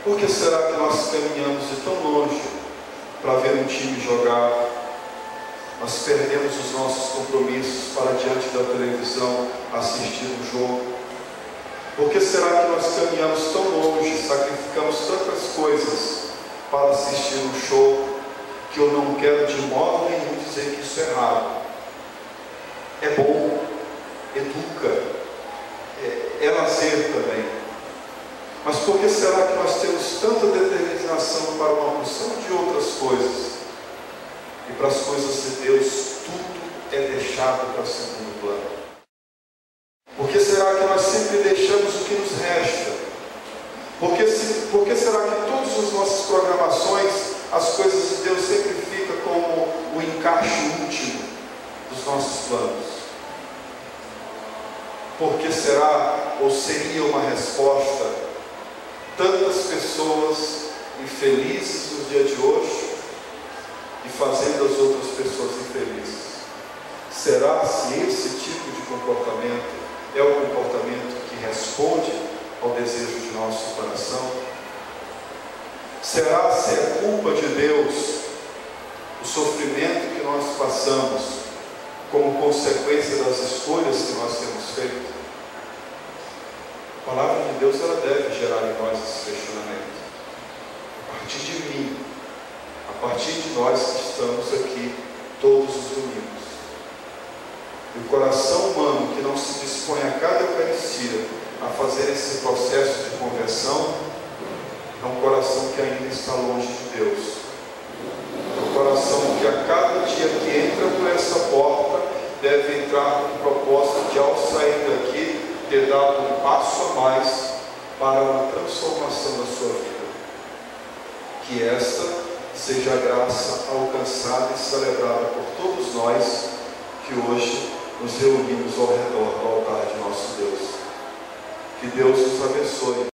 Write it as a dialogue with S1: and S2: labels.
S1: Por que será que nós caminhamos de tão longe para ver um time jogar? Nós perdemos os nossos compromissos para diante da televisão assistir um jogo. Por que será que nós caminhamos tão longe, sacrificamos tantas coisas para assistir um show, que eu não quero de modo nenhum dizer que isso é errado? É bom, educa, é lazer também. Mas por que será que nós temos tanta determinação para uma porção de outras coisas? E para as coisas de Deus, tudo é deixado para segundo plano. Por que será que nós sempre deixamos o que nos resta? Por que será que todas as nossas programações, as coisas de Deus sempre ficam como o encaixe último dos nossos planos? Por que será, ou seria uma resposta, tantas pessoas infelizes no dia de hoje e fazendo as outras pessoas infelizes? Será se esse tipo de comportamento é o comportamento que responde ao desejo de nosso coração? Será se é culpa de Deus o sofrimento que nós passamos como consequência das escolhas que nós temos feito? A palavra de Deus, ela deve gerar em nós esse questionamento. A partir de mim, a partir de nós que estamos aqui todos os domingos. E o coração humano que não se dispõe a cada Eucaristia a fazer esse processo de conversão, é um coração que ainda está longe de Deus. É um coração que a cada dia que entra por essa porta, deve entrar com o propósito de, ao sair daqui, ter dado um passo a mais para uma transformação da sua vida. Que esta seja a graça alcançada e celebrada por todos nós que hoje nos reunimos ao redor do altar de nosso Deus. Que Deus nos abençoe